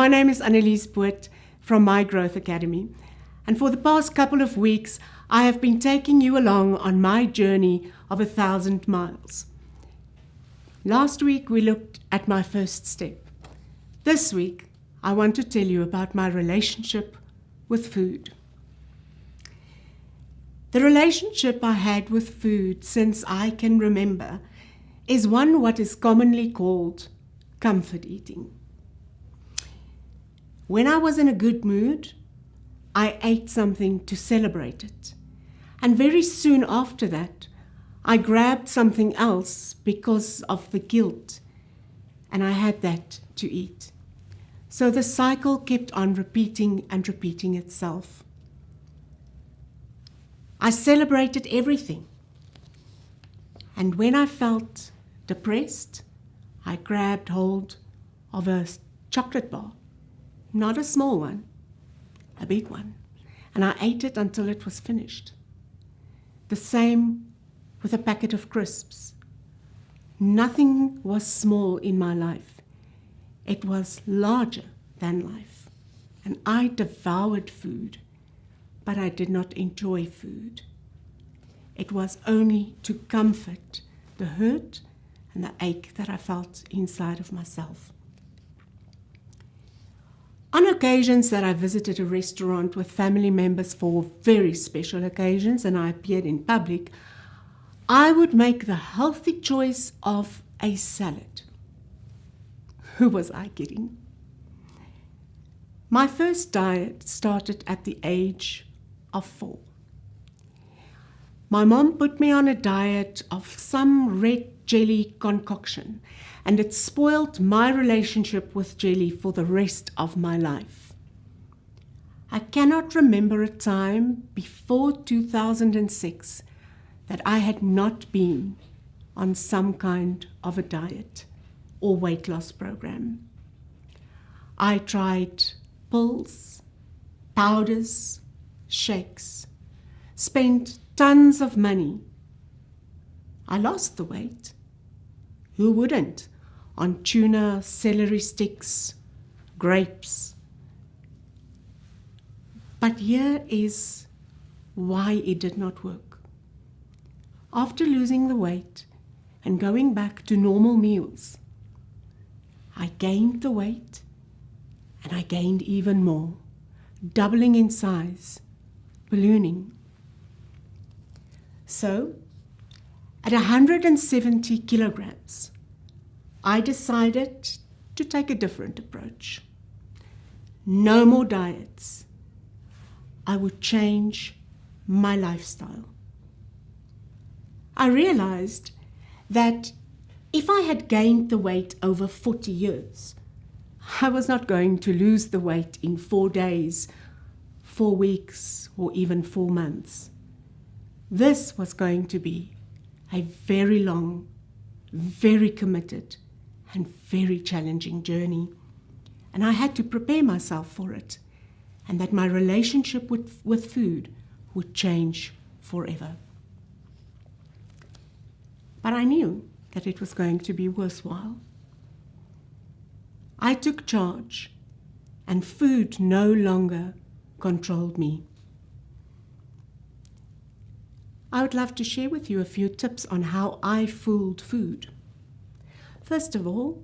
My name is Annelise from My Growth Academy, and for the past couple of weeks I have been taking you along on my journey of 1,000 miles. Last week we looked at my first step. This week I want to tell you about my relationship with food. The relationship I had with food since I can remember is one what is commonly called comfort eating. When I was in a good mood, I ate something to celebrate it. And very soon after that, I grabbed something else because of the guilt, and I had that to eat. So the cycle kept on repeating and repeating itself. I celebrated everything. And when I felt depressed, I grabbed hold of a chocolate bar. Not a small one, a big one. And I ate it until it was finished. The same with a packet of crisps. Nothing was small in my life. It was larger than life. And I devoured food, but I did not enjoy food. It was only to comfort the hurt and the ache that I felt inside of myself. On occasions that I visited a restaurant with family members for very special occasions and I appeared in public, I would make the healthy choice of a salad. Who was I kidding? My first diet started at the age of 4. My mom put me on a diet of some red jelly concoction, and it spoiled my relationship with jelly for the rest of my life. I cannot remember a time before 2006 that I had not been on some kind of a diet or weight loss program. I tried pills, powders, shakes, spent tons of money. I lost the weight. Who wouldn't? On tuna, celery sticks, grapes. But here is why it did not work. After losing the weight and going back to normal meals, I gained the weight and I gained even more, doubling in size, ballooning. So, at 170 kilograms, I decided to take a different approach. No more diets. I would change my lifestyle. I realized that if I had gained the weight over 40 years, I was not going to lose the weight in 4 days, 4 weeks, or even 4 months. This was going to be a very long, very committed, and very challenging journey. And I had to prepare myself for it, and that my relationship with food would change forever. But I knew that it was going to be worthwhile. I took charge, and food no longer controlled me. I would love to share with you a few tips on how I fooled food. First of all,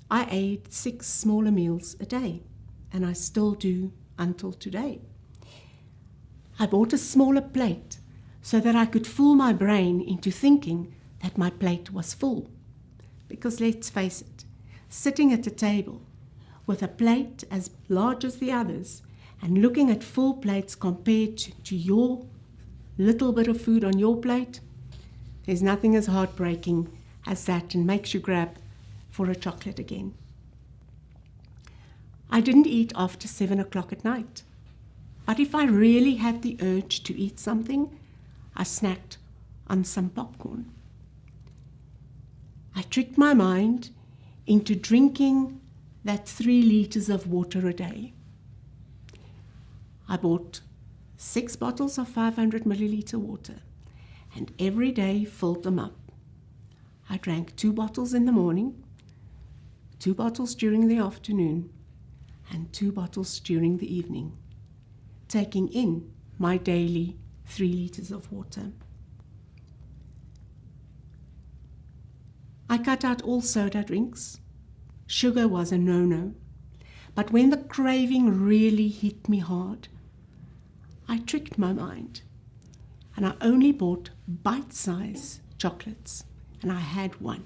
I ate 6 smaller meals a day, and I still do until today. I bought a smaller plate so that I could fool my brain into thinking that my plate was full. Because let's face it, sitting at a table with a plate as large as the others and looking at full plates compared to your little bit of food on your plate, there's nothing as heartbreaking as that and makes you grab for a chocolate again. I didn't eat after 7 o'clock at night. But if I really had the urge to eat something, I snacked on some popcorn. I tricked my mind into drinking that 3 liters of water a day. I bought 6 bottles of 500 milliliter water and every day filled them up. I drank 2 bottles in the morning, 2 bottles during the afternoon, and 2 bottles during the evening, taking in my daily 3 liters of water. I cut out all soda drinks. Sugar was a no-no. But when the craving really hit me hard, I tricked my mind and I only bought bite-sized chocolates, and I had one.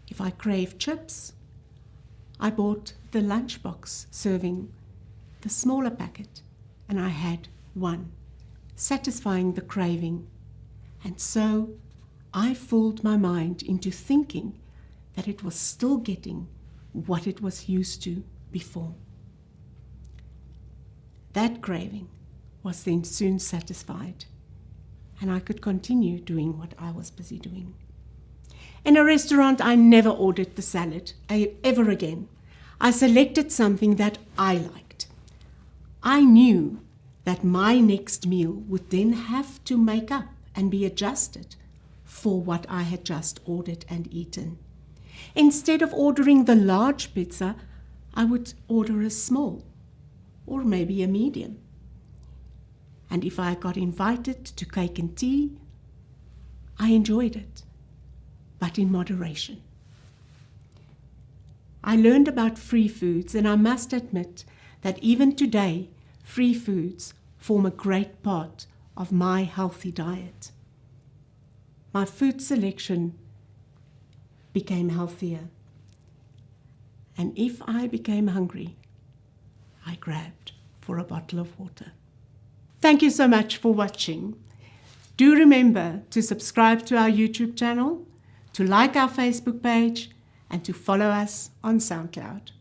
If I craved chips, I bought the lunchbox serving, the smaller packet, and I had one, satisfying the craving. And so I fooled my mind into thinking that it was still getting what it was used to before. That craving was then soon satisfied, and I could continue doing what I was busy doing. In a restaurant, I never ordered the salad ever again. I selected something that I liked. I knew that my next meal would then have to make up and be adjusted for what I had just ordered and eaten. Instead of ordering the large pizza, I would order a small or maybe a medium. And if I got invited to cake and tea, I enjoyed it, but in moderation. I learned about free foods, and I must admit that even today, free foods form a great part of my healthy diet. My food selection became healthier, and if I became hungry, I grabbed for a bottle of water. Thank you so much for watching. Do remember to subscribe to our YouTube channel, to like our Facebook page, and to follow us on SoundCloud.